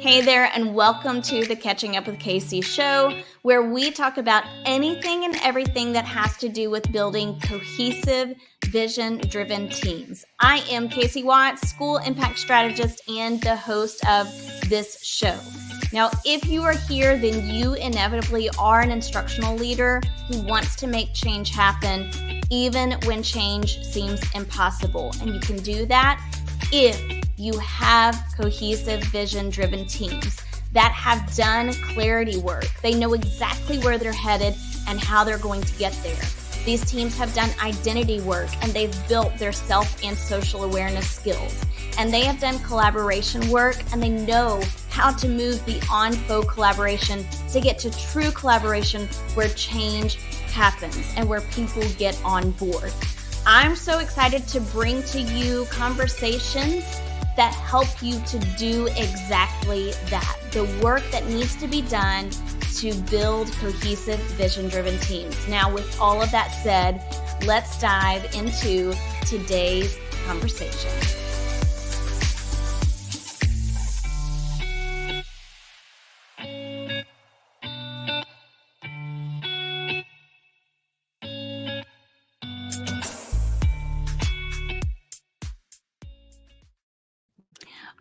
Hey there, and welcome to the Catching Up with Casey show, where we talk about anything and everything that has to do with building cohesive, vision-driven teams. I am Casey Watts, school impact strategist and the host of this show. Now, if you are here, then you inevitably are an instructional leader who wants to make change happen, even when change seems impossible. And you can do that if you have cohesive, vision-driven teams that have done clarity work. They know exactly where they're headed and how they're going to get there. These teams have done identity work, and they've built their self and social awareness skills. And they have done collaboration work, and they know how to move beyond faux collaboration to get to true collaboration where change happens and where people get on board. I'm so excited to bring to you conversations that help you to do exactly that. The work that needs to be done to build cohesive, vision-driven teams. Now, with all of that said, let's dive into today's conversation.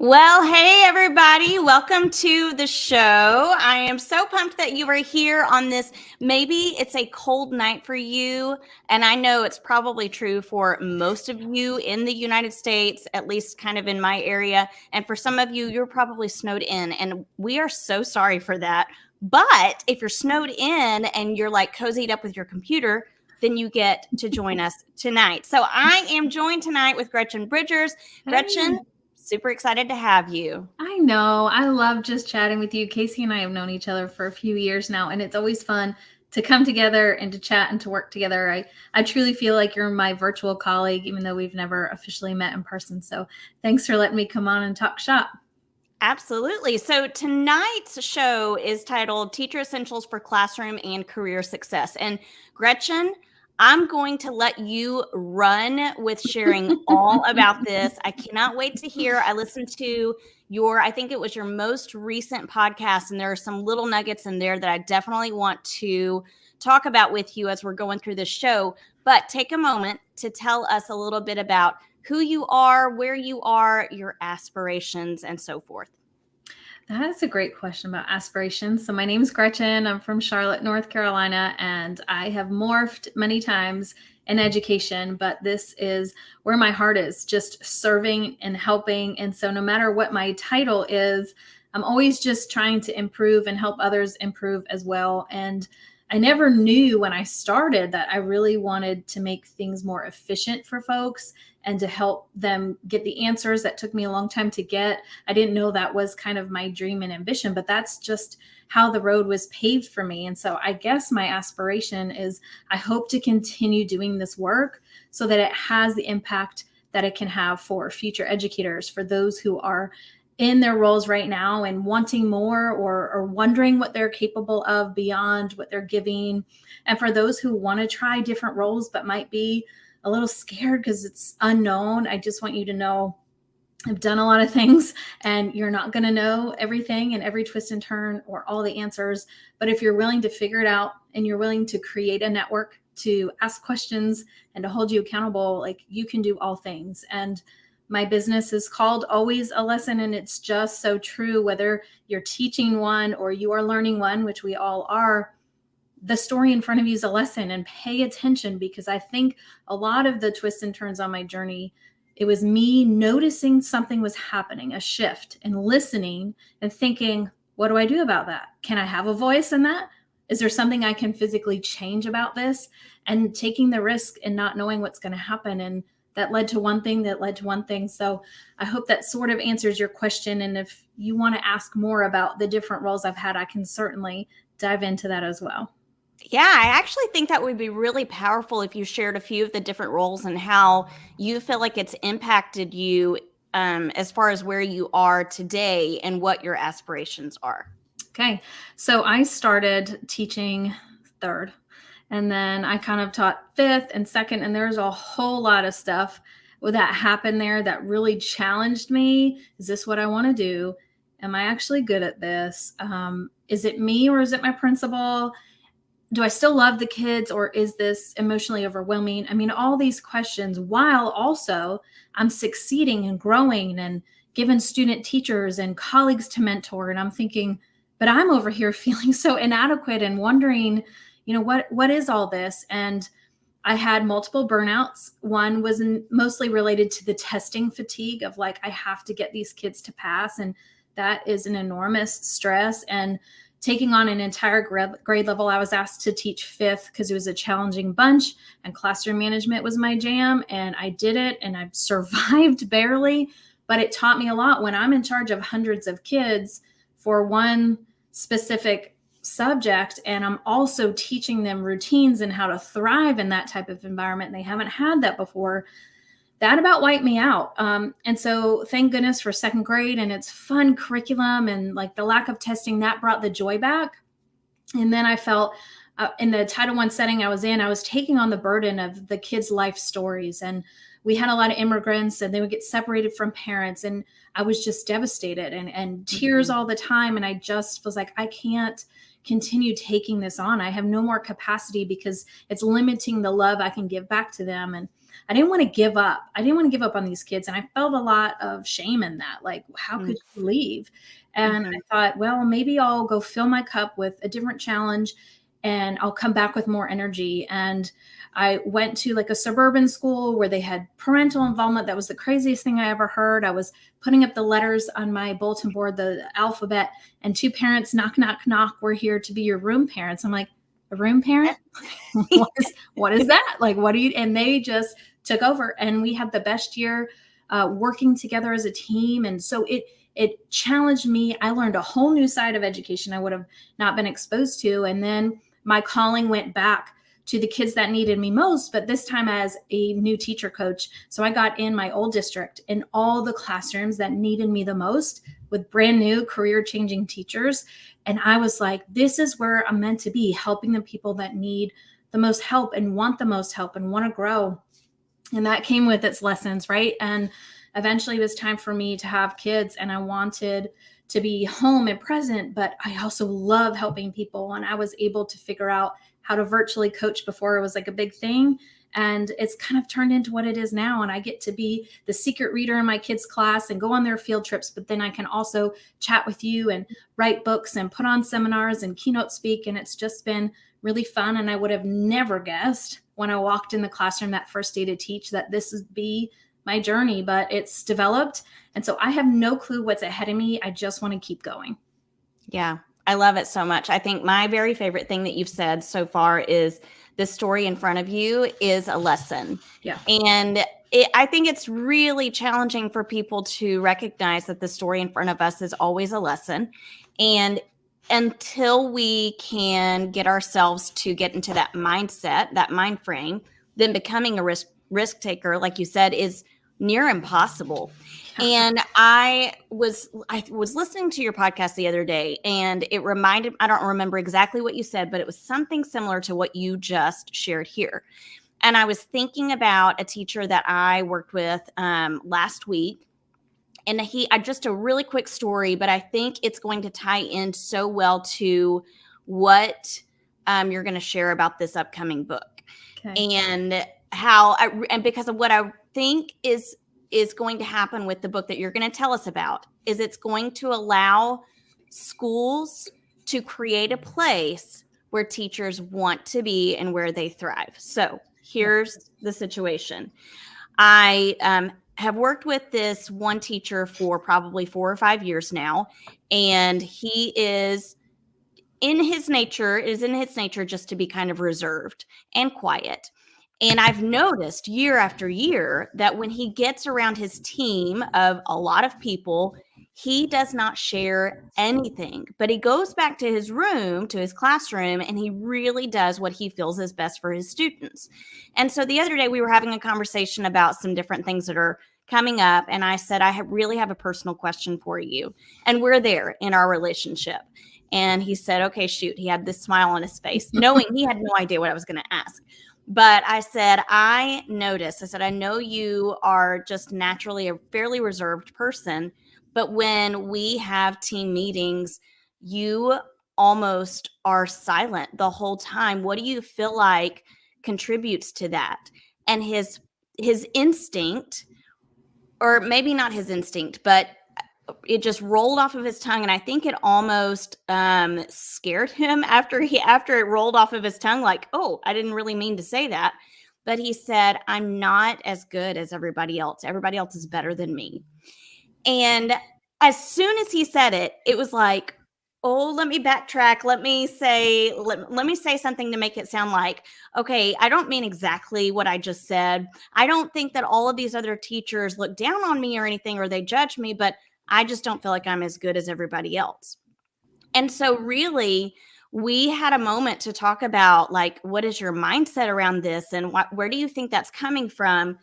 Well, hey, everybody. Welcome to the show. I am so pumped that you are here on this. Maybe it's a cold night for you, and I know it's probably true for most of you in the United States, at least kind of in my area. And for some of you, you're probably snowed in, and we are so sorry for that. But if you're snowed in and you're like cozied up with your computer, then you get to join us tonight. So I am joined tonight with Gretchen Bridgers. Gretchen, super excited to have you. I know. I love just chatting with you. Casey and I have known each other for a few years now, and it's always fun to come together and to chat and to work together. I truly feel like you're my virtual colleague, even though we've never officially met in person. So thanks for letting me come on and talk shop. Absolutely. So tonight's show is titled Teacher Essentials for Classroom and Career Success. And Gretchen, I'm going to let you run with sharing all about this. I cannot wait to hear. I listened to I think it was your most recent podcast, and there are some little nuggets in there that I definitely want to talk about with you as we're going through this show. But take a moment to tell us a little bit about who you are, where you are, your aspirations, and so forth. That's a great question about aspirations. So my name's Gretchen. I'm from Charlotte, North Carolina, and I have morphed many times in education, but this is where my heart is, just serving and helping. And so no matter what my title is, I'm always just trying to improve and help others improve as well. And I never knew when I started that I really wanted to make things more efficient for folks and to help them get the answers that took me a long time to get. I didn't know that was kind of my dream and ambition, but that's just how the road was paved for me. And so I guess my aspiration is I hope to continue doing this work so that it has the impact that it can have for future educators, for those who are in their roles right now and wanting more or wondering what they're capable of beyond what they're giving. And for those who want to try different roles but might be a little scared because it's unknown, I just want you to know I've done a lot of things, and you're not going to know everything and every twist and turn or all the answers. But if you're willing to figure it out and you're willing to create a network to ask questions and to hold you accountable, like, you can do all things. And my business is called Always a Lesson, and it's just so true. Whether you're teaching one or you are learning one, which we all are, the story in front of you is a lesson, and pay attention, because I think a lot of the twists and turns on my journey, it was me noticing something was happening, a shift, and listening and thinking, what do I do about that? Can I have a voice in that? Is there something I can physically change about this? And taking the risk and not knowing what's going to happen. And that led to one thing that led to one thing. So I hope that sort of answers your question. And if you want to ask more about the different roles I've had, I can certainly dive into that as well. Yeah, I actually think that would be really powerful if you shared a few of the different roles and how you feel like it's impacted you as far as where you are today and what your aspirations are. Okay, so I started teaching third, and then I kind of taught fifth and second, and there's a whole lot of stuff that happened there that really challenged me. Is this what I want to do? Am I actually good at this? Is it me or is it my principal? Do I still love the kids, or is this emotionally overwhelming? I mean, all these questions, while also I'm succeeding and growing and given student teachers and colleagues to mentor. And I'm thinking, but I'm over here feeling so inadequate and wondering, what is all this? And I had multiple burnouts. One was mostly related to the testing fatigue of like, I have to get these kids to pass. And that is an enormous stress. And taking on an entire grade level, I was asked to teach fifth because it was a challenging bunch, and classroom management was my jam. And I did it, and I survived barely, but it taught me a lot. When I'm in charge of hundreds of kids for one specific subject, and I'm also teaching them routines and how to thrive in that type of environment, and they haven't had that before, that about wiped me out. And so thank goodness for second grade and its fun curriculum and like the lack of testing, that brought the joy back. And then I felt in the Title I setting I was in, I was taking on the burden of the kids' life stories. And we had a lot of immigrants, and they would get separated from parents. And I was just devastated and tears all the time. And I just was like, I can't continue taking this on. I have no more capacity because it's limiting the love I can give back to them. And I didn't want to give up. I didn't want to give up on these kids. And I felt a lot of shame in that. Like, how could you leave? And I thought, well, maybe I'll go fill my cup with a different challenge and I'll come back with more energy. And I went to like a suburban school where they had parental involvement. That was the craziest thing I ever heard. I was putting up the letters on my bulletin board, the alphabet, and 2 parents, knock, knock, knock, we're here to be your room parents. I'm like, a room parent? what is that? Like, what do you, and they just took over, and we had the best year working together as a team. And so it challenged me. I learned a whole new side of education I would have not been exposed to. And then my calling went back to the kids that needed me most, but this time as a new teacher coach. So I got in my old district in all the classrooms that needed me the most with brand new career-changing teachers. And I was like, this is where I'm meant to be, helping the people that need the most help and want the most help and want to grow. And that came with its lessons, right? And eventually it was time for me to have kids, and I wanted to be home and present, but I also love helping people. And I was able to figure out how to virtually coach before it was like a big thing. And it's kind of turned into what it is now. And I get to be the secret reader in my kids' class and go on their field trips. But then I can also chat with you and write books and put on seminars and keynote speak. And it's just been really fun. And I would have never guessed when I walked in the classroom that first day to teach that this would be my journey, but it's developed. And so I have no clue what's ahead of me. I just want to keep going. Yeah, I love it so much. I think my very favorite thing that you've said so far is the story in front of you is a lesson. Yeah. And I think it's really challenging for people to recognize that the story in front of us is always a lesson. And until we can get ourselves to get into that mindset, that mind frame, then becoming a risk taker, like you said, is near impossible. And I was listening to your podcast the other day, and it reminded, I don't remember exactly what you said, but it was something similar to what you just shared here. And I was thinking about a teacher that I worked with last week. And just a really quick story, but I think it's going to tie in so well to what you're going to share about this upcoming book. Okay. And how, and because of what I think is going to happen with the book that you're going to tell us about, is it's going to allow schools to create a place where teachers want to be and where they thrive. So here's the situation. I have worked with this one teacher for probably 4 or 5 years now, and he is in his nature just to be kind of reserved and quiet. And I've noticed year after year that when he gets around his team of a lot of people, he does not share anything, but he goes back to his room, to his classroom, and he really does what he feels is best for his students. And so the other day we were having a conversation about some different things that are coming up. And I said, I really have a personal question for you. And we're there in our relationship. And he said, okay, shoot. He had this smile on his face, knowing he had no idea what I was going to ask. But I said, I know you are just naturally a fairly reserved person, but when we have team meetings, you almost are silent the whole time. What do you feel like contributes to that? And his instinct, or maybe not his instinct, but it just rolled off of his tongue, and I think it almost scared him after it rolled off of his tongue, like, oh, I didn't really mean to say that. But he said, I'm not as good as everybody else. Everybody else is better than me. And as soon as he said it, it was like, oh, let me backtrack. Let me say something to make it sound like, okay, I don't mean exactly what I just said. I don't think that all of these other teachers look down on me or anything, or they judge me, but I just don't feel like I'm as good as everybody else. And so really, we had a moment to talk about, like, what is your mindset around this, and where do you think that's coming from?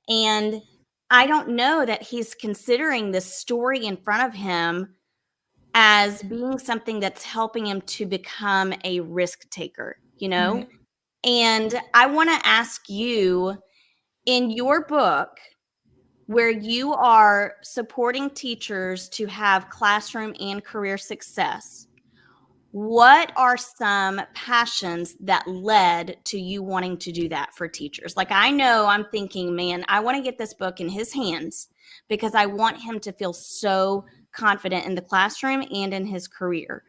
And I don't know that he's considering this story in front of him as being something that's helping him to become a risk taker, you know? Right. And I want to ask you, in your book, where you are supporting teachers to have classroom and career success, what are some passions that led to you wanting to do that for teachers? Like, I know I'm thinking, man, I want to get this book in his hands because I want him to feel so confident in the classroom and in his career.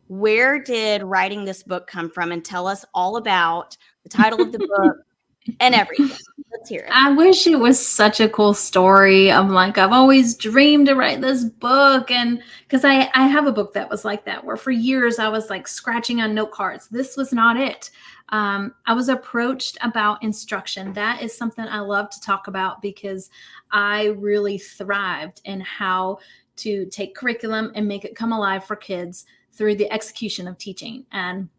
Where did writing this book come from? And tell us all about the title of the book and everything. Let's hear it. I wish it was such a cool story. I'm like, I've always dreamed to write this book. And because I have a book that was like that, where for years I was like scratching on note cards. This was not it. I was approached about instruction. That is something I love to talk about because I really thrived in how to take curriculum and make it come alive for kids through the execution of teaching. And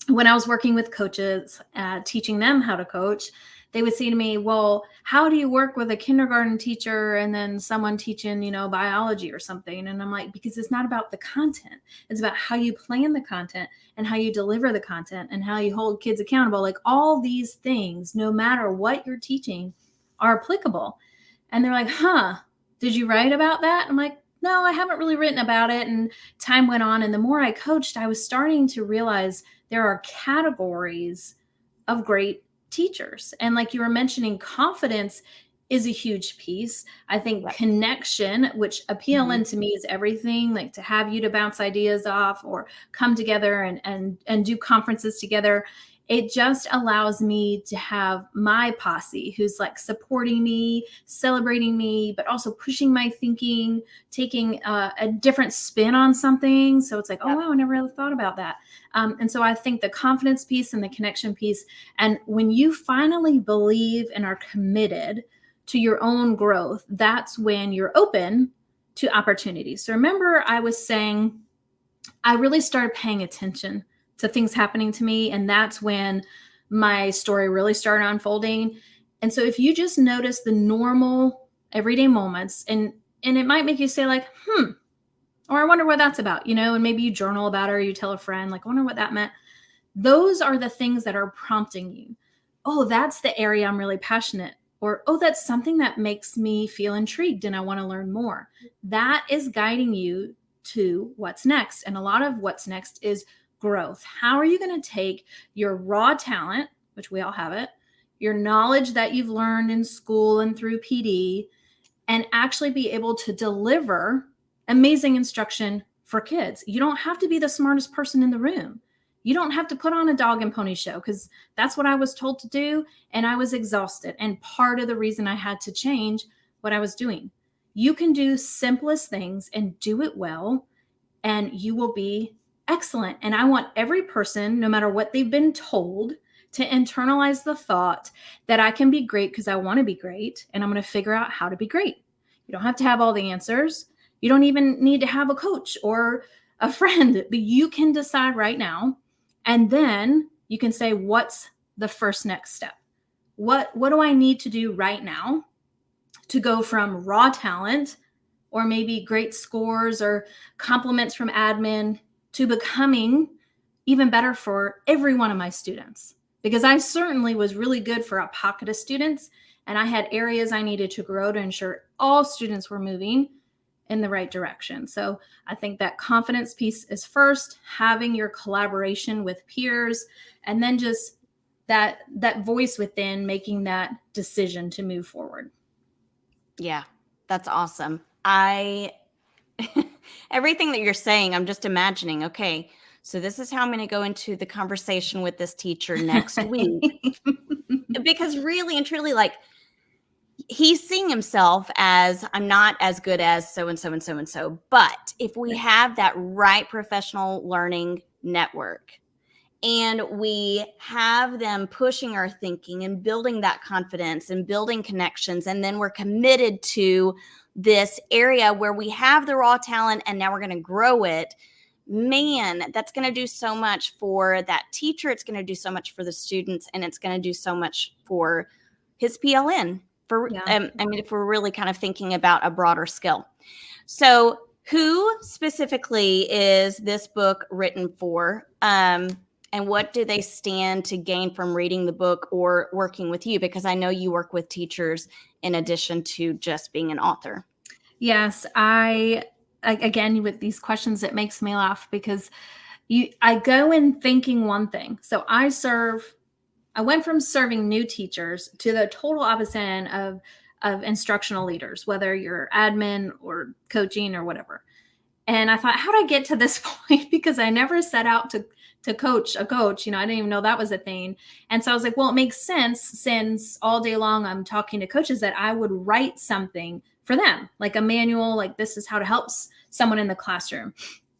when I was working with coaches, teaching them how to coach, they would say to me, well, how do you work with a kindergarten teacher and then someone teaching, biology or something? And I'm like, because it's not about the content. It's about how you plan the content and how you deliver the content and how you hold kids accountable. Like, all these things, no matter what you're teaching, are applicable. And they're like, did you write about that? I'm like, no, I haven't really written about it. And time went on. And the more I coached, I was starting to realize there are categories of great teachers. And like you were mentioning, confidence is a huge piece. I think connection, which appealing to me is everything, like to have you to bounce ideas off or come together and do conferences together. It just allows me to have my posse who's like supporting me, celebrating me, but also pushing my thinking, taking a different spin on something. So it's like, oh, wow, I never really thought about that. And so I think the confidence piece and the connection piece, and when you finally believe and are committed to your own growth, that's when you're open to opportunities. So remember, I was saying, I really started paying attention to things happening to me. And that's when my story really started unfolding. And so if you just notice the normal everyday moments, and it might make you say like, or I wonder what that's about, and maybe you journal about it or you tell a friend, like, I wonder what that meant. Those are the things that are prompting you. Oh, that's the area I'm really passionate. Or, oh, that's something that makes me feel intrigued and I want to learn more. That is guiding you to what's next. And a lot of what's next is growth. How are you going to take your raw talent, which we all have it, your knowledge that you've learned in school and through PD, and actually be able to deliver amazing instruction for kids? You don't have to be the smartest person in the room. You don't have to put on a dog and pony show, because that's what I was told to do. And I was exhausted. And part of the reason I had to change what I was doing. You can do simplest things and do it well, and you will be excellent. And I want every person, no matter what they've been told, to internalize the thought that I can be great because I want to be great, and I'm going to figure out how to be great. You don't have to have all the answers. You don't even need to have a coach or a friend, but you can decide right now. And then you can say, what's the first next step? What do I need to do right now to go from raw talent, or maybe great scores or compliments from admin, to becoming even better for every one of my students? Because I certainly was really good for a pocket of students, and I had areas I needed to grow to ensure all students were moving in the right direction. So I think that confidence piece is first, having your collaboration with peers, and then just that voice within making that decision to move forward. Yeah, that's awesome. Everything that you're saying, I'm just imagining, okay, so this is how I'm going to go into the conversation with this teacher next week. Because really and truly, like, he's seeing himself as, I'm not as good as so and so and so and so. But if we have that right professional learning network, and we have them pushing our thinking and building that confidence and building connections, and then we're committed to this area where we have the raw talent and now we're going to grow it, man, that's going to do so much for that teacher. It's going to do so much for the students, and it's going to do so much for his PLN. I mean, if we're really kind of thinking about a broader scale. So who specifically is this book written for? And what do they stand to gain from reading the book or working with you? Because I know you work with teachers in addition to just being an author. Yes, again, with these questions, it makes me laugh because I go in thinking one thing. So I went from serving new teachers to the total opposite end of instructional leaders, whether you're admin or coaching or whatever. And I thought, how did I get to this point? Because I never set out to coach a coach. I didn't even know that was a thing. And so I was like, well, it makes sense, since all day long I'm talking to coaches, that I would write something for them, like a manual, like this is how to help someone in the classroom.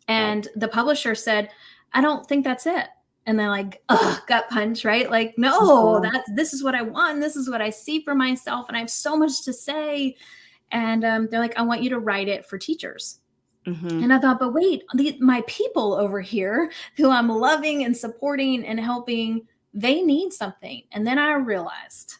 And the publisher said, I don't think that's it. And they're like, gut punch, right? Like, no, this is what I want. This is what I see for myself. And I have so much to say. And they're like, I want you to write it for teachers. Mm-hmm. And I thought, but wait, my people over here who I'm loving and supporting and helping, they need something. And then I realized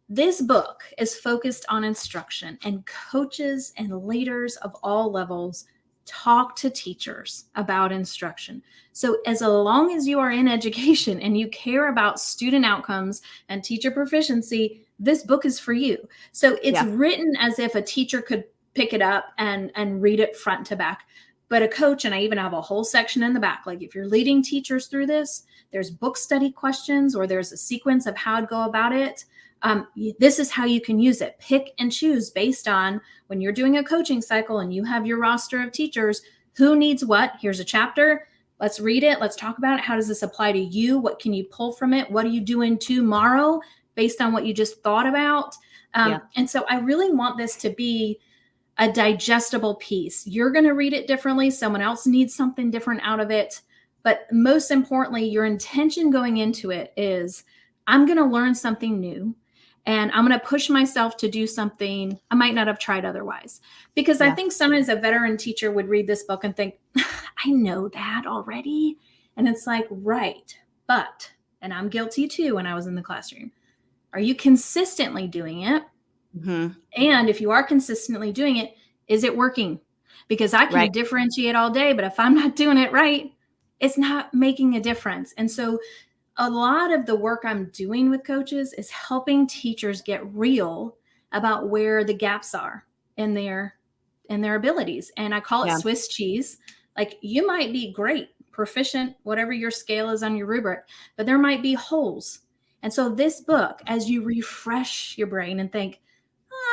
this book is focused on instruction, and coaches and leaders of all levels talk to teachers about instruction. So as long as you are in education and you care about student outcomes and teacher proficiency, this book is for you. So it's written as if a teacher could pick it up and read it front to back. But a coach, and I even have a whole section in the back, like if you're leading teachers through this, there's book study questions, or there's a sequence of how to go about it. This is how you can use it. Pick and choose based on when you're doing a coaching cycle and you have your roster of teachers, who needs what? Here's a chapter. Let's read it. Let's talk about it. How does this apply to you? What can you pull from it? What are you doing tomorrow based on what you just thought about? And so I really want this to be a digestible piece. You're going to read it differently. Someone else needs something different out of it. But most importantly, your intention going into it is, I'm going to learn something new, and I'm going to push myself to do something I might not have tried otherwise. Because I think sometimes a veteran teacher would read this book and think, I know that already. And it's like, right. But, and I'm guilty too when I was in the classroom, are you consistently doing it? Mm-hmm. And if you are consistently doing it, is it working? Because I can differentiate all day, but if I'm not doing it right, it's not making a difference. And so a lot of the work I'm doing with coaches is helping teachers get real about where the gaps are in their abilities. And I call it Swiss cheese. Like, you might be great, proficient, whatever your scale is on your rubric, but there might be holes. And so this book, as you refresh your brain and think,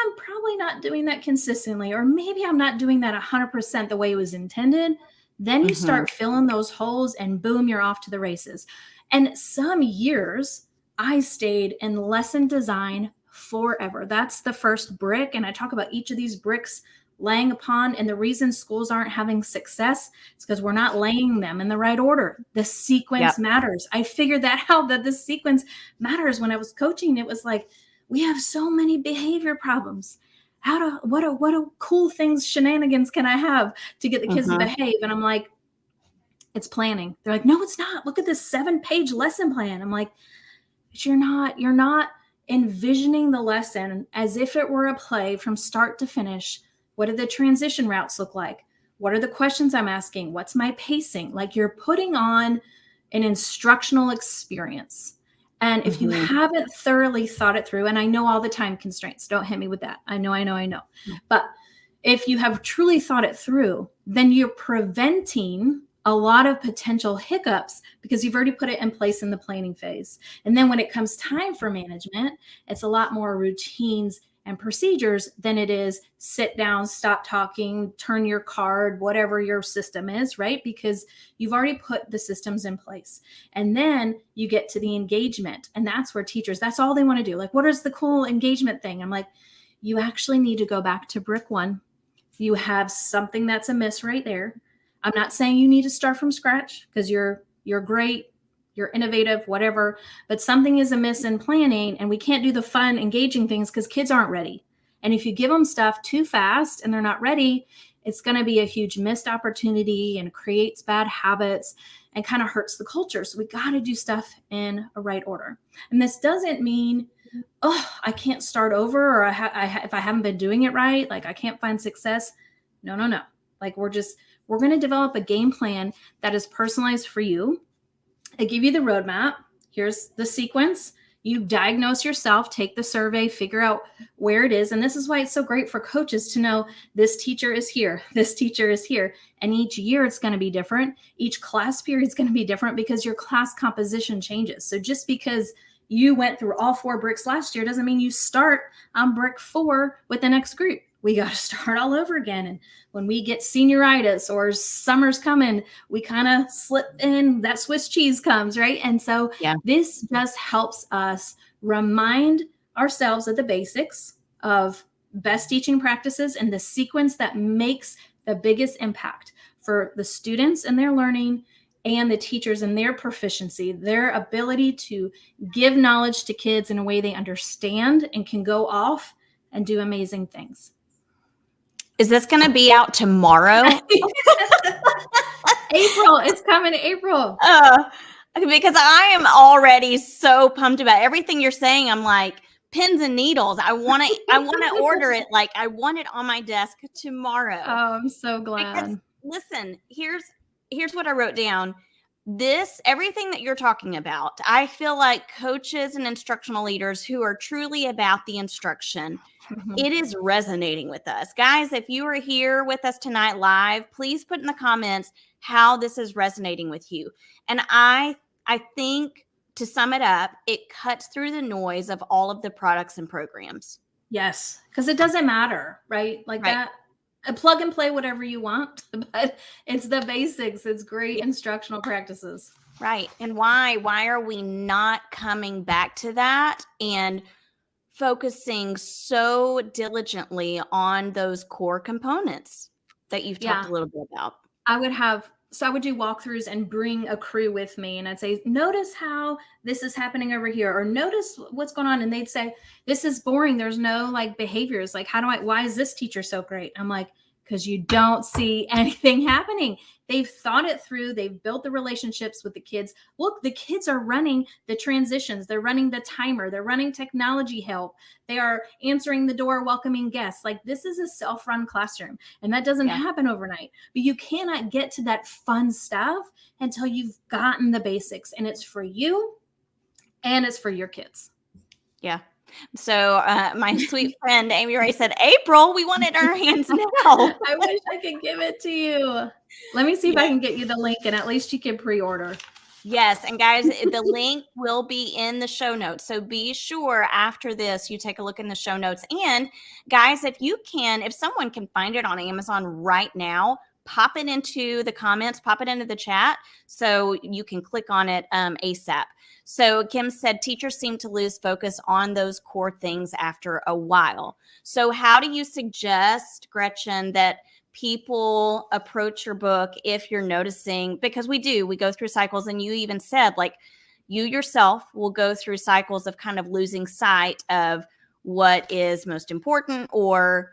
I'm probably not doing that consistently, or maybe I'm not doing that 100% the way it was intended, then you start filling those holes, and boom, you're off to the races. And some years I stayed in lesson design forever. That's the first brick. And I talk about each of these bricks laying upon. And the reason schools aren't having success is because we're not laying them in the right order. The sequence matters. I figured that out, that the sequence matters. When I was coaching, it was like, we have so many behavior problems. What cool things, shenanigans can I have to get the kids to behave? And I'm like, it's planning. They're like, no, it's not. Look at this 7-page lesson plan. I'm like, but you're not envisioning the lesson as if it were a play from start to finish. What do the transition routes look like? What are the questions I'm asking? What's my pacing? Like, you're putting on an instructional experience. And if you haven't thoroughly thought it through, and I know all the time constraints, don't hit me with that. I know. But if you have truly thought it through, then you're preventing a lot of potential hiccups because you've already put it in place in the planning phase. And then when it comes time for management, it's a lot more routines and procedures than it is sit down, stop talking, turn your card, whatever your system is, right? Because you've already put the systems in place. And then you get to the engagement. And that's where teachers, that's all they want to do. Like, what is the cool engagement thing? I'm like, you actually need to go back to brick one. You have something that's amiss right there. I'm not saying you need to start from scratch because you're great, you're innovative, whatever, but something is amiss in planning, and we can't do the fun, engaging things because kids aren't ready. And if you give them stuff too fast and they're not ready, it's going to be a huge missed opportunity and creates bad habits and kind of hurts the culture. So we got to do stuff in a right order. And this doesn't mean, oh, I can't start over, or if I haven't been doing it right, like I can't find success. No. Like we're going to develop a game plan that is personalized for you. I give you the roadmap. Here's the sequence. You diagnose yourself, take the survey, figure out where it is. And this is why it's so great for coaches to know this teacher is here, this teacher is here. And each year it's going to be different. Each class period is going to be different because your class composition changes. So just because you went through all 4 bricks last year doesn't mean you start on brick 4 with the next group. We got to start all over again. And when we get senioritis or summer's coming, we kind of slip in, that Swiss cheese comes, right? And so This just helps us remind ourselves of the basics of best teaching practices and the sequence that makes the biggest impact for the students and their learning and the teachers and their proficiency, their ability to give knowledge to kids in a way they understand and can go off and do amazing things. Is this going to be out tomorrow? April. It's coming April. Because I am already so pumped about everything you're saying. I'm like, pins and needles. I want to order it. Like, I want it on my desk tomorrow. Oh, I'm so glad. Because, listen, here's what I wrote down. Everything that you're talking about, I feel like coaches and instructional leaders who are truly about the instruction, it is resonating with us. Guys, if you are here with us tonight live, please put in the comments how this is resonating with you. And I think, to sum it up, it cuts through the noise of all of the products and programs. Yes, because it doesn't matter, right? Like that. Plug and play whatever you want, but it's the basics. It's great instructional practices. Right. And why are we not coming back to that and focusing so diligently on those core components that you've talked a little bit about? I would do walkthroughs and bring a crew with me. And I'd say, notice how this is happening over here, or notice what's going on. And they'd say, this is boring. There's no like behaviors. Like, why is this teacher so great? I'm like, because you don't see anything happening. They've thought it through. They've built the relationships with the kids. Look, the kids are running the transitions. They're running the timer. They're running technology help. They are answering the door, welcoming guests. Like, this is a self-run classroom, and that doesn't happen overnight. But you cannot get to that fun stuff until you've gotten the basics, and it's for you and it's for your kids. Yeah. So my sweet friend Amy Ray said, April, we want it in our hands now. I wish I could give it to you. Let me see if I can get you the link, and at least you can pre-order. Yes. And guys, the link will be in the show notes. So be sure after this, you take a look in the show notes. And guys, if someone can find it on Amazon right now, pop it into the comments, pop it into the chat so you can click on it ASAP. So Kim said teachers seem to lose focus on those core things after a while. So how do you suggest, Gretchen, that people approach your book if you're noticing, because we go through cycles, and you even said like you yourself will go through cycles of kind of losing sight of what is most important, or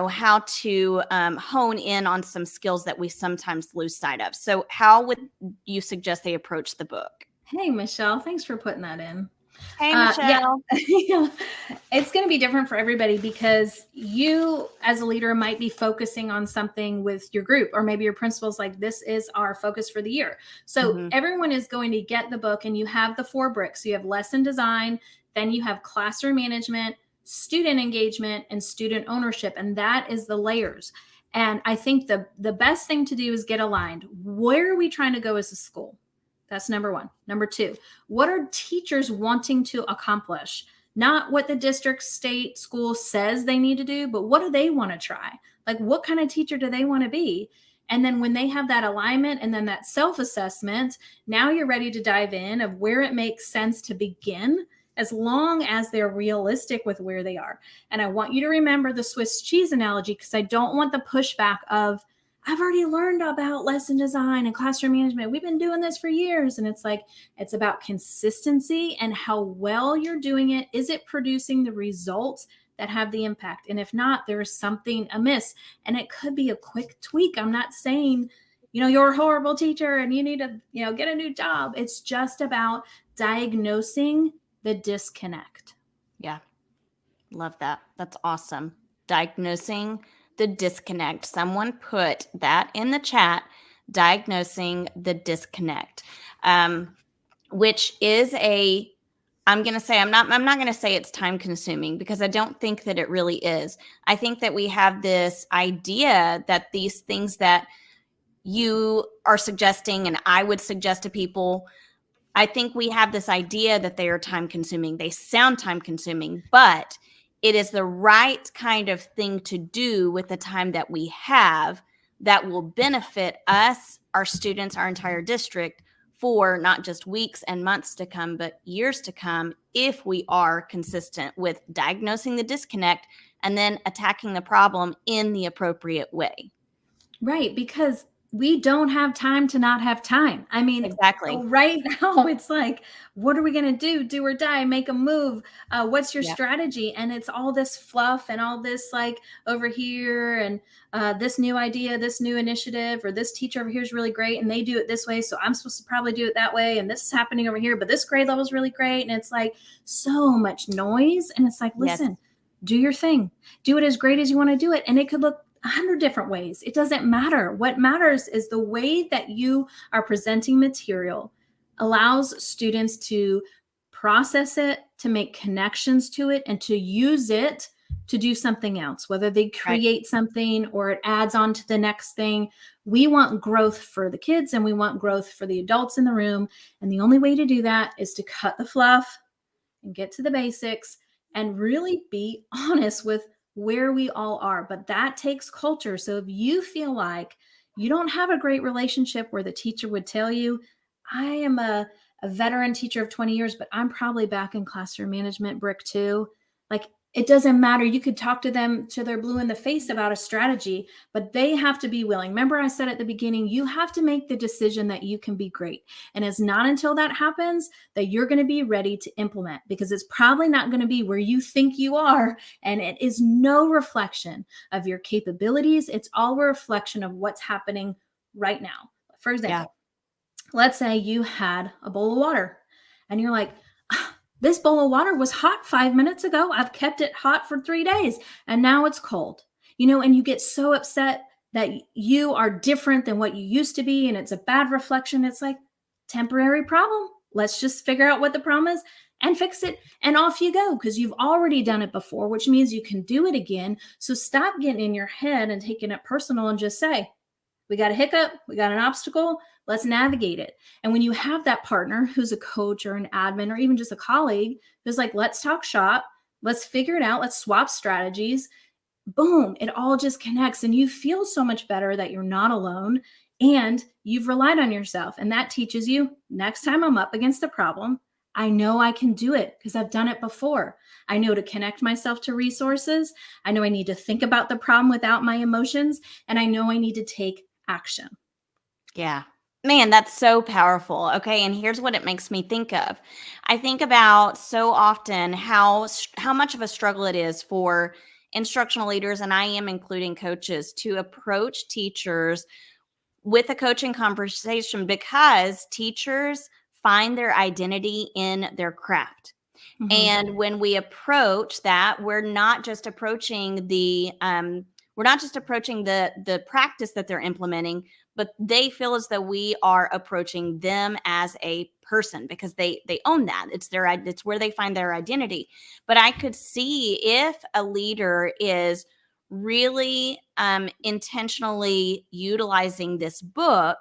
how to hone in on some skills that we sometimes lose sight of. So how would you suggest they approach the book? Hey, Michelle, thanks for putting that in. Hey, Michelle. It's going to be different for everybody, because you as a leader might be focusing on something with your group, or maybe your principal's like, this is our focus for the year. So everyone is going to get the book, and you have the 4 bricks. So you have lesson design, then you have classroom management, student engagement, and student ownership. And that is the layers. And I think the best thing to do is get aligned. Where are we trying to go as a school? That's number one. Number two, what are teachers wanting to accomplish? Not what the district, state, school says they need to do, but what do they want to try? Like, what kind of teacher do they want to be? And then when they have that alignment and then that self-assessment, now you're ready to dive in of where it makes sense to begin, as long as they're realistic with where they are. And I want you to remember the Swiss cheese analogy, because I don't want the pushback of, I've already learned about lesson design and classroom management. We've been doing this for years. And it's like, it's about consistency and how well you're doing it. Is it producing the results that have the impact? And if not, there is something amiss. And it could be a quick tweak. I'm not saying, you're a horrible teacher and you need to, get a new job. It's just about diagnosing the disconnect. Yeah. Love that. That's awesome. Diagnosing the disconnect. Someone put that in the chat, diagnosing the disconnect, which is I'm going to say, I'm not going to say it's time consuming, because I don't think that it really is. I think that we have this idea that these things that you are suggesting and I would suggest to people, I think we have this idea that they are time consuming. They sound time consuming, but it is the right kind of thing to do with the time that we have that will benefit us, our students, our entire district for not just weeks and months to come, but years to come, if we are consistent with diagnosing the disconnect and then attacking the problem in the appropriate way. Right, because we don't have time to not have time. I mean, exactly. Right now it's like, what are we going to do or die, make a move? What's your strategy? And it's all this fluff and all this like over here and this new idea, this new initiative, or this teacher over here is really great and they do it this way, so I'm supposed to probably do it that way. And this is happening over here, but this grade level is really great. And it's like so much noise. And it's like, listen, do your thing, do it as great as you want to do it. And it could look 100 different ways. It doesn't matter. What matters is the way that you are presenting material allows students to process it, to make connections to it, and to use it to do something else, whether they create something or it adds on to the next thing. We want growth for the kids and we want growth for the adults in the room. And the only way to do that is to cut the fluff and get to the basics and really be honest with where we all are. But that takes culture. So if you feel like you don't have a great relationship where the teacher would tell you, I am a veteran teacher of 20 years, but I'm probably back in classroom management brick too. Like, it doesn't matter. You could talk to them till they're blue in the face about a strategy, but they have to be willing. Remember, I said at the beginning, you have to make the decision that you can be great. And it's not until that happens that you're going to be ready to implement, because it's probably not going to be where you think you are. And it is no reflection of your capabilities. It's all a reflection of what's happening right now. For example, let's say you had a bowl of water and you're like, this bowl of water was hot 5 minutes ago. I've kept it hot for 3 days and now it's cold, and you get so upset that you are different than what you used to be. And it's a bad reflection. It's like, temporary problem. Let's just figure out what the problem is and fix it. And off you go, because you've already done it before, which means you can do it again. So stop getting in your head and taking it personal and just say, we got a hiccup, we got an obstacle, let's navigate it. And when you have that partner who's a coach or an admin or even just a colleague who's like, let's talk shop, let's figure it out, let's swap strategies, boom, it all just connects. And you feel so much better that you're not alone and you've relied on yourself. And that teaches you, next time I'm up against a problem, I know I can do it because I've done it before. I know to connect myself to resources. I know I need to think about the problem without my emotions. And I know I need to take action. Yeah. Man, that's so powerful. Okay. And here's what it makes me think of. I think about so often how much of a struggle it is for instructional leaders, and I am including coaches, to approach teachers with a coaching conversation, because teachers find their identity in their craft. Mm-hmm. And when we approach that, we're not just approaching the we're not just approaching the practice that they're implementing, but they feel as though we are approaching them as a person, because they own that. It's where they find their identity. But I could see if a leader is really intentionally utilizing this book,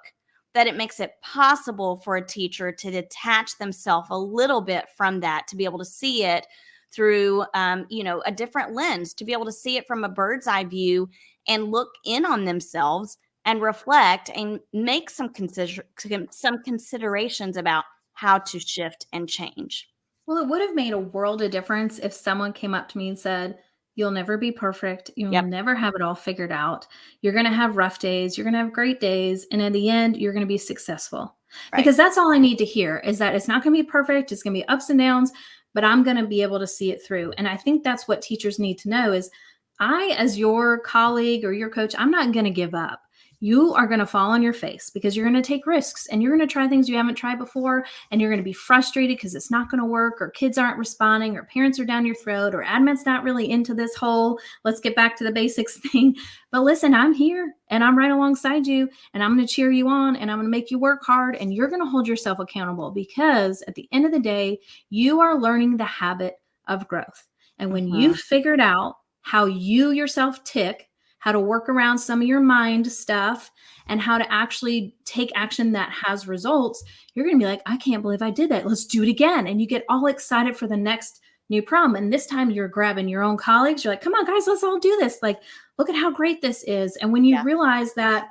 that it makes it possible for a teacher to detach themselves a little bit from that, to be able to see it through a different lens, to be able to see it from a bird's eye view and look in on themselves and reflect and make some considerations about how to shift and change. Well, it would have made a world of difference if someone came up to me and said, "You'll never be perfect. You'll Yep. never have it all figured out. You're going to have rough days. You're going to have great days. And in the end, you're going to be successful." Right. Because that's all I need to hear, is that it's not going to be perfect. It's going to be ups and downs, but I'm going to be able to see it through. And I think that's what teachers need to know is, I, as your colleague or your coach, I'm not going to give up. You are going to fall on your face because you're going to take risks and you're going to try things you haven't tried before. And you're going to be frustrated because it's not going to work, or kids aren't responding, or parents are down your throat, or admin's not really into this whole let's get back to the basics thing. But listen, I'm here and I'm right alongside you, and I'm going to cheer you on, and I'm going to make you work hard, and you're going to hold yourself accountable, because at the end of the day, you are learning the habit of growth. And when you've figured out how you yourself tick, how to work around some of your mind stuff, and how to actually take action that has results, you're going to be like, I can't believe I did that. Let's do it again. And you get all excited for the next new problem. And this time you're grabbing your own colleagues. You're like, come on, guys, let's all do this. Like, look at how great this is. And when you realize that,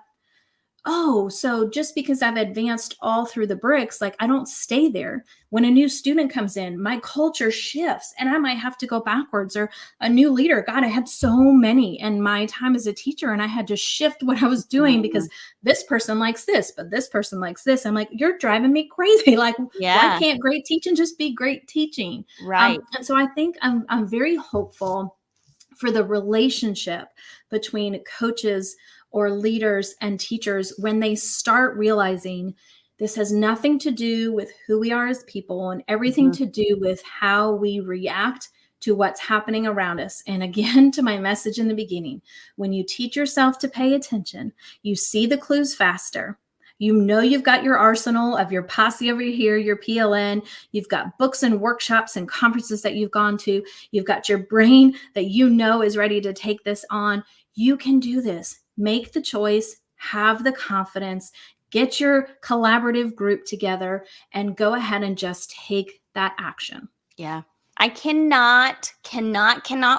oh, so just because I've advanced all through the bricks, like, I don't stay there. When a new student comes in, my culture shifts and I might have to go backwards. Or a new leader, God, I had so many in my time as a teacher, and I had to shift what I was doing because this person likes this, but this person likes this. I'm like, you're driving me crazy. Like, why can't great teaching just be great teaching? Right. And so I think I'm very hopeful for the relationship between coaches or leaders and teachers when they start realizing this has nothing to do with who we are as people, and everything to do with how we react to what's happening around us. And again, to my message in the beginning, when you teach yourself to pay attention, you see the clues faster. You know, you've got your arsenal of your posse over here, your PLN. You've got books and workshops and conferences that you've gone to. You've got your brain that you know is ready to take this on. You can do this. Make the choice, have the confidence, get your collaborative group together, and go ahead and just take that action. Yeah. I cannot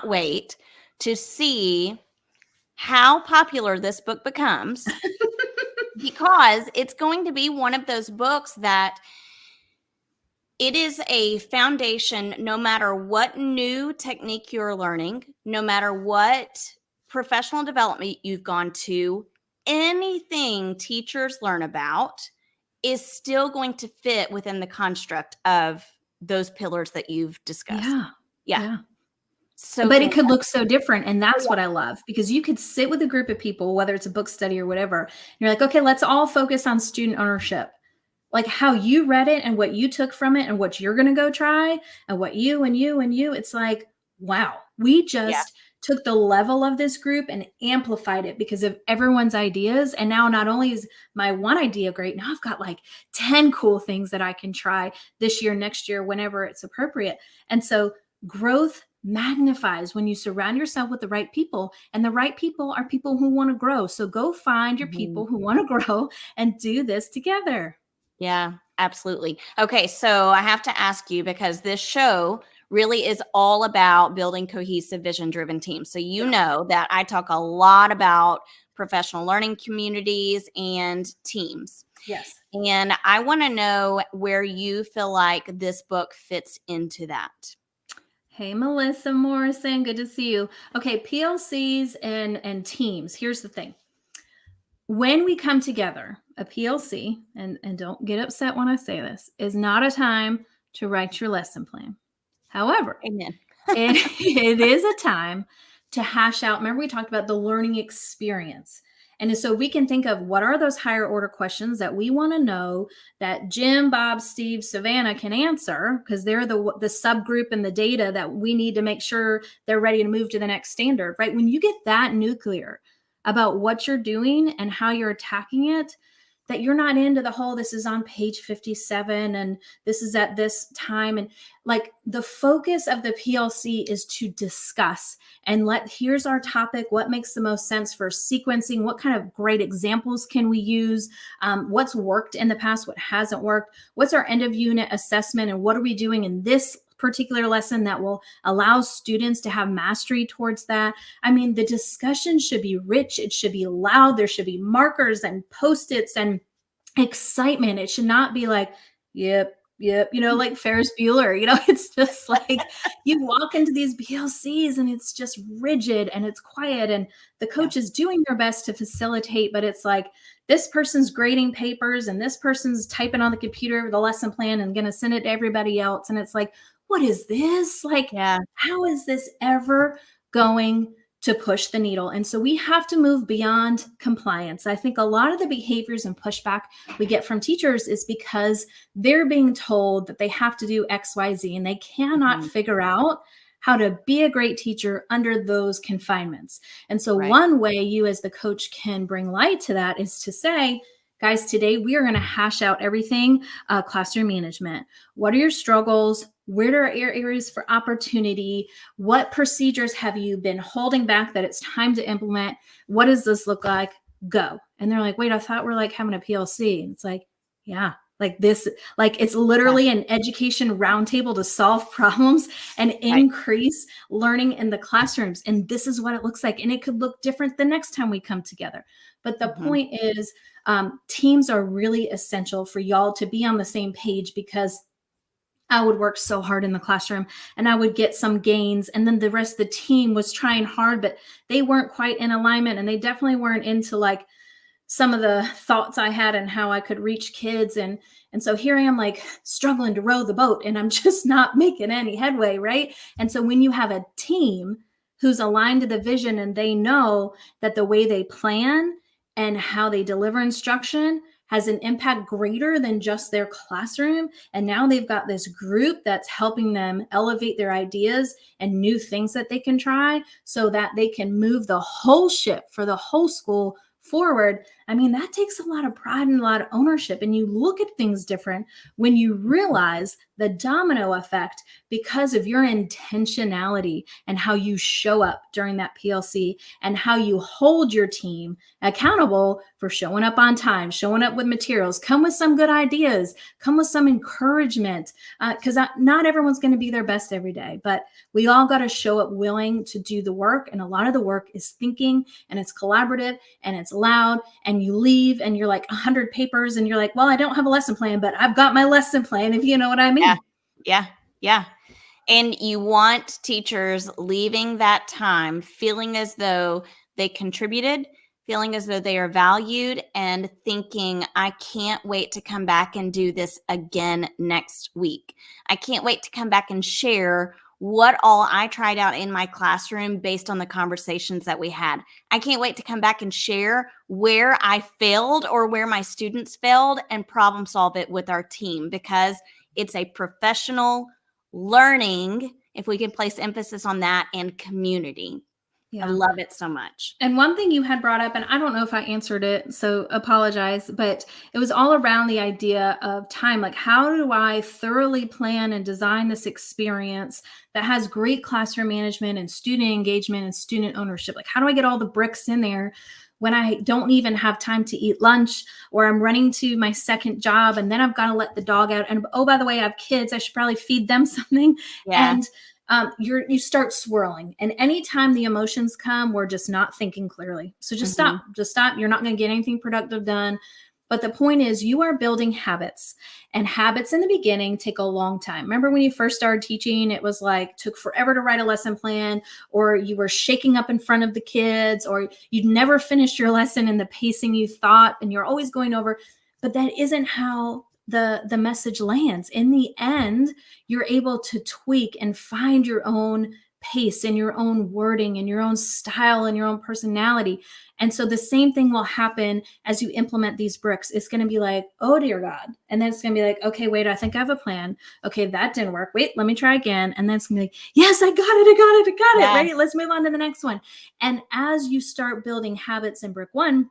wait to see how popular this book becomes, because it's going to be one of those books that it is a foundation, no matter what new technique you're learning, no matter what professional development you've gone to, anything teachers learn about is still going to fit within the construct of those pillars that you've discussed. Yeah. So, but it could look so different. And that's what I love, because you could sit with a group of people, whether it's a book study or whatever. And you're like, okay, let's all focus on student ownership. Like how you read it and what you took from it and what you're going to go try and what you and you and you. It's like, wow, we just took the level of this group and amplified it because of everyone's ideas. And now not only is my one idea great, now I've got like 10 cool things that I can try this year, next year, whenever it's appropriate. And so growth magnifies when you surround yourself with the right people, and the right people are people who want to grow. So go find your people who want to grow and do this together. Yeah, absolutely. Okay, so I have to ask you, because this show really is all about building cohesive, vision-driven teams. So you know that I talk a lot about professional learning communities and teams. Yes. And I want to know where you feel like this book fits into that. Hey, Melissa Morrison, good to see you. Okay, PLCs and teams. Here's the thing. When we come together, a PLC, and don't get upset when I say this, is not a time to write your lesson plan. However, Amen. it is a time to hash out. Remember, we talked about the learning experience. And so we can think of what are those higher order questions that we want to know that Jim, Bob, Steve, Savannah can answer, because they're the subgroup in the data that we need to make sure they're ready to move to the next standard, right? When you get that nuclear about what you're doing and how you're attacking it, that you're not into the whole, this is on page 57 and this is at this time. And like the focus of the PLC is to discuss and here's our topic. What makes the most sense for sequencing? What kind of great examples can we use? What's worked in the past? What hasn't worked? What's our end of unit assessment? And what are we doing in this particular lesson that will allow students to have mastery towards that? I mean, the discussion should be rich. It should be loud. There should be markers and Post-its and excitement. It should not be like, yep, like Ferris Bueller, it's just like you walk into these PLCs and it's just rigid and it's quiet and the coach is doing their best to facilitate, but it's like this person's grading papers and this person's typing on the computer the lesson plan and going to send it to everybody else. And it's like, what is this? Like, how is this ever going to push the needle? And so we have to move beyond compliance. I think a lot of the behaviors and pushback we get from teachers is because they're being told that they have to do X, Y, Z, and they cannot figure out how to be a great teacher under those confinements. And so one way you as the coach can bring light to that is to say, guys, today we are going to hash out everything classroom management. What are your struggles? Where are your areas for opportunity? What procedures have you been holding back that it's time to implement? What does this look like? Go. And they're like, wait, I thought we're like having a PLC. And it's like, yeah, like this, like it's literally an education roundtable to solve problems and increase learning in the classrooms. And this is what it looks like. And it could look different the next time we come together. But the point is, teams are really essential for y'all to be on the same page, because I would work so hard in the classroom and I would get some gains. And then the rest of the team was trying hard, but they weren't quite in alignment. And they definitely weren't into like some of the thoughts I had and how I could reach kids. And so here I am like struggling to row the boat and I'm just not making any headway, right? And so when you have a team who's aligned to the vision and they know that the way they plan and how they deliver instruction has an impact greater than just their classroom. And now they've got this group that's helping them elevate their ideas and new things that they can try so that they can move the whole ship for the whole school forward. I mean, that takes a lot of pride and a lot of ownership. And you look at things different when you realize the domino effect because of your intentionality and how you show up during that PLC and how you hold your team accountable for showing up on time, showing up with materials, come with some good ideas, come with some encouragement, because not everyone's going to be their best every day, but we all got to show up willing to do the work. And a lot of the work is thinking, and it's collaborative and it's loud, and you leave and you're like 100 papers and you're like, well, I don't have a lesson plan, but I've got my lesson plan, if you know what I mean. Yeah. And you want teachers leaving that time feeling as though they contributed, feeling as though they are valued, and thinking, I can't wait to come back and do this again next week. I can't wait to come back and share what all I tried out in my classroom based on the conversations that we had. I can't wait to come back and share where I failed or where my students failed and problem solve it with our team, because it's a professional learning, if we can place emphasis on that, and community. I love it so much. And one thing you had brought up, and I don't know if I answered it, so apologize, but it was all around the idea of time. Like, how do I thoroughly plan and design this experience that has great classroom management and student engagement and student ownership? Like, how do I get all the bricks in there when I don't even have time to eat lunch, or I'm running to my second job and then I've got to let the dog out? And oh, by the way, I have kids. I should probably feed them something. And you start swirling, and anytime the emotions come, we're just not thinking clearly. So just stop. You're not going to get anything productive done. But the point is, you are building habits, and habits in the beginning take a long time. Remember when you first started teaching, it was like, took forever to write a lesson plan, or you were shaking up in front of the kids, or you'd never finished your lesson in the pacing you thought, and you're always going over. But that isn't how the message lands. In the end, you're able to tweak and find your own pace and your own wording and your own style and your own personality. And so the same thing will happen as you implement these bricks. It's going to be like, oh, dear God. And then it's going to be like, okay, wait, I think I have a plan. Okay, that didn't work. Wait, let me try again. And then it's going to be like, yes, I got it. Right? Let's move on to the next one. And as you start building habits in brick 1,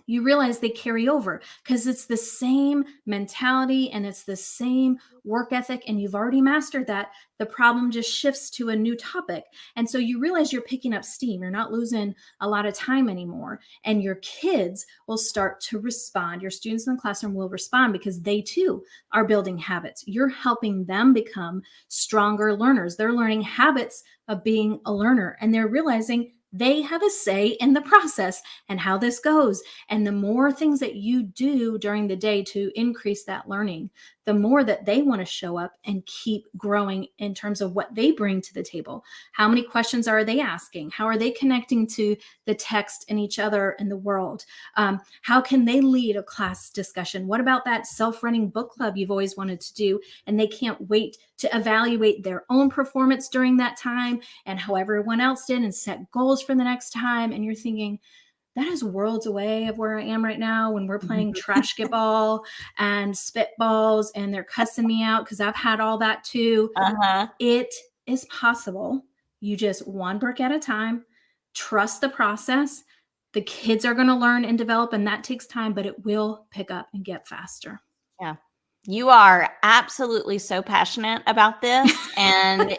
you realize they carry over because it's the same mentality and it's the same work ethic, and you've already mastered that. The problem just shifts to a new topic. And so you realize you're picking up steam. You're not losing a lot of time anymore. And your kids will start to respond. Your students in the classroom will respond because they too are building habits. You're helping them become stronger learners. They're learning habits of being a learner, and they're realizing they have a say in the process and how this goes. And the more things that you do during the day to increase that learning, the more that they want to show up and keep growing in terms of what they bring to the table. How many questions are they asking? How are they connecting to the text and each other in the world? How can they lead a class discussion? What about that self-running book club you've always wanted to do? And they can't wait to evaluate their own performance during that time and how everyone else did and set goals for the next time. And you're thinking, that is worlds away of where I am right now when we're playing trash get ball and spitballs and they're cussing me out because I've had all that too. It is possible. You just one brick at a time, trust the process. The kids are going to learn and develop, and that takes time, but it will pick up and get faster. Yeah. You are absolutely so passionate about this. And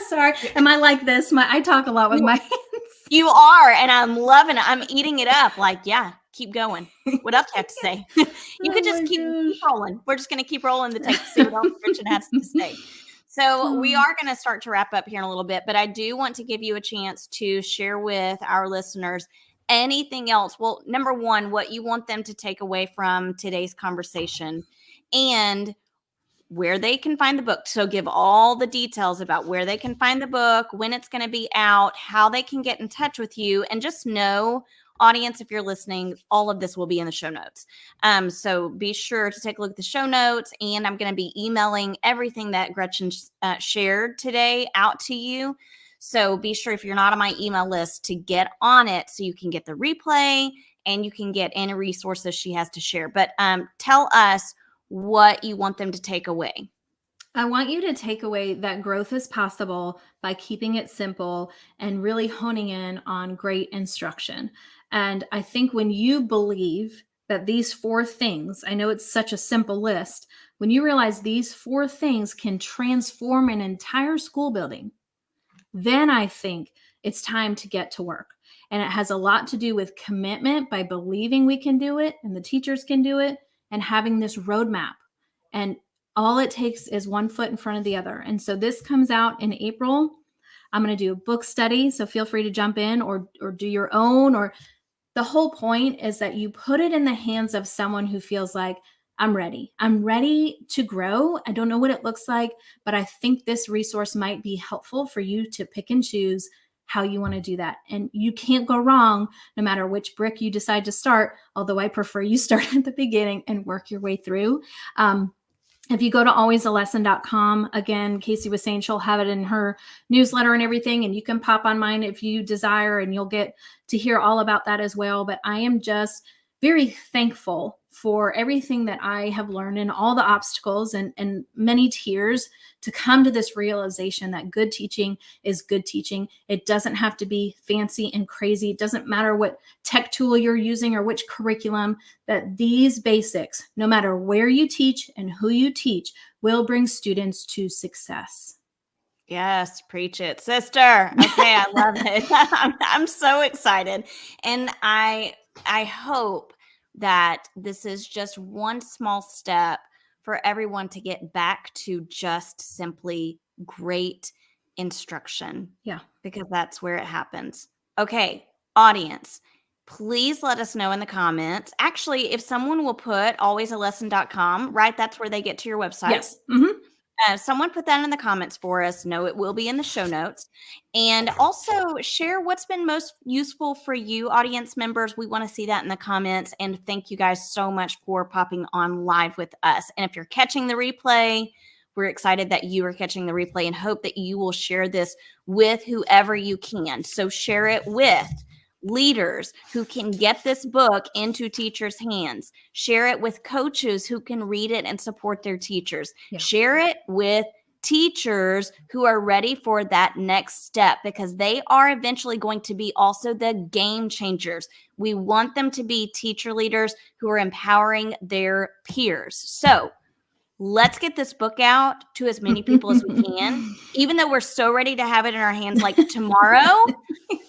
sorry, am I like this? I talk a lot with my hands. You are, and I'm loving it. I'm eating it up. Like, yeah, keep going. What else do you have to say? You could just keep rolling. We're just going to keep rolling the tape to see what else Gretchen has to say. So we are going to start to wrap up here in a little bit, but I do want to give you a chance to share with our listeners anything else. Well, number one, what you want them to take away from today's conversation and where they can find the book. So give all the details about where they can find the book, when it's going to be out, how they can get in touch with you, and just know, audience, if you're listening, all of this will be in the show notes. So be sure to take a look at the show notes, and I'm going to be emailing everything that Gretchen shared today out to you. So be sure, if you're not on my email list, to get on it so you can get the replay and you can get any resources she has to share. But tell us what you want them to take away. I want you to take away that growth is possible by keeping it simple and really honing in on great instruction. And I think when you believe that these 4 things, I know it's such a simple list, when you realize these 4 things can transform an entire school building, then I think it's time to get to work. And it has a lot to do with commitment by believing we can do it and the teachers can do it, and having this roadmap. And all it takes is one foot in front of the other. And so this comes out in April. I'm going to do a book study, so feel free to jump in or do your own. Or the whole point is that you put it in the hands of someone who feels like, I'm ready. I'm ready to grow. I don't know what it looks like, but I think this resource might be helpful for you to pick and choose how you want to do that. And you can't go wrong no matter which brick you decide to start, although I prefer you start at the beginning and work your way through. If you go to alwaysalesson.com, again, Casey was saying she'll have it in her newsletter and everything, and you can pop on mine if you desire, and you'll get to hear all about that as well. But I am just very thankful for everything that I have learned and all the obstacles and many tears to come to this realization that good teaching is good teaching. It doesn't have to be fancy and crazy. It doesn't matter what tech tool you're using or which curriculum, that these basics, no matter where you teach and who you teach, will bring students to success. Yes, preach it, sister. Okay, I love it. I'm so excited. And I hope that this is just one small step for everyone to get back to just simply great instruction. Yeah. Because that's where it happens. Okay, audience, please let us know in the comments. Actually, if someone will put alwaysalesson.com, right? That's where they get to your website. Yes. Mm-hmm. Someone put that in the comments for us. No, it will be in the show notes. And also share what's been most useful for you, audience members. We want to see that in the comments. And thank you guys so much for popping on live with us. And if you're catching the replay, We're excited that you are catching the replay and hope that you will share this with whoever you can. So share it with leaders who can get this book into teachers' hands. Share it with coaches who can read it and support their teachers. Yeah. Share it with teachers who are ready for that next step, because they are eventually going to be also the game changers. We want them to be teacher leaders who are empowering their peers. So let's get this book out to as many people as we can. Even though we're so ready to have it in our hands like tomorrow,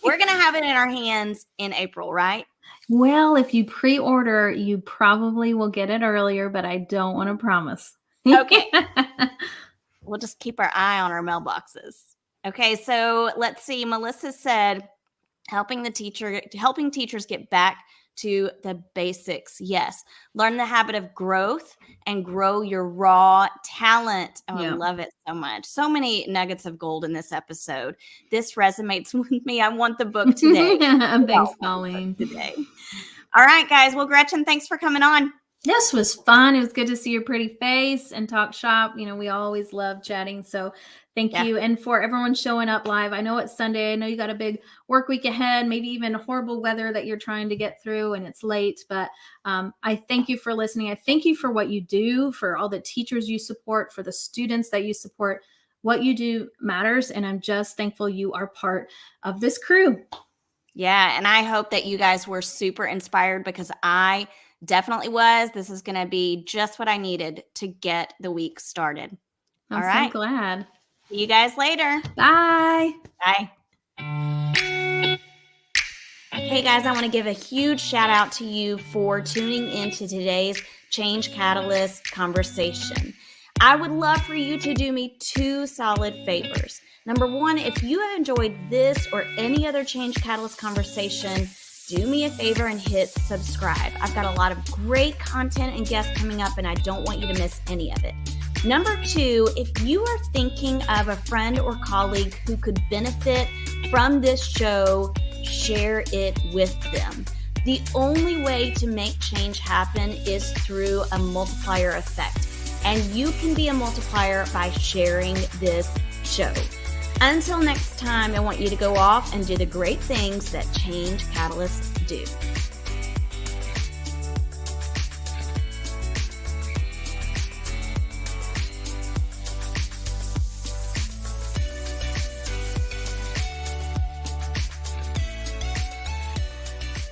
we're going to have it in our hands in April, right? Well, if you pre-order, you probably will get it earlier, but I don't want to promise. Okay. We'll just keep our eye on our mailboxes. Okay, so let's see. Melissa said, helping teachers get back to the basics. Yes. Learn the habit of growth and grow your raw talent. Oh, yeah. I love it so much. So many nuggets of gold in this episode. This resonates with me. I want the book today. Thanks, Colleen. Today. All right, guys. Well, Gretchen, thanks for coming on. This was fun. It was good to see your pretty face and talk shop. You know, we always love chatting. So thank you. And for everyone showing up live, I know it's Sunday. I know you got a big work week ahead, maybe even horrible weather that you're trying to get through and it's late. But I thank you for listening. I thank you for what you do, for all the teachers you support, for the students that you support. What you do matters. And I'm just thankful you are part of this crew. Yeah. And I hope that you guys were super inspired, because I definitely was. This is going to be just what I needed to get the week started. I'm all right. So glad. See you guys later. Bye. Bye. Hey guys, I want to give a huge shout out to you for tuning into today's Change Catalyst conversation. I would love for you to do me 2 solid favors. Number 1, if you have enjoyed this or any other Change Catalyst conversation, do me a favor and hit subscribe. I've got a lot of great content and guests coming up, and I don't want you to miss any of it. Number 2, if you are thinking of a friend or colleague who could benefit from this show, share it with them. The only way to make change happen is through a multiplier effect, and you can be a multiplier by sharing this show. Until next time, I want you to go off and do the great things that Change Catalysts do.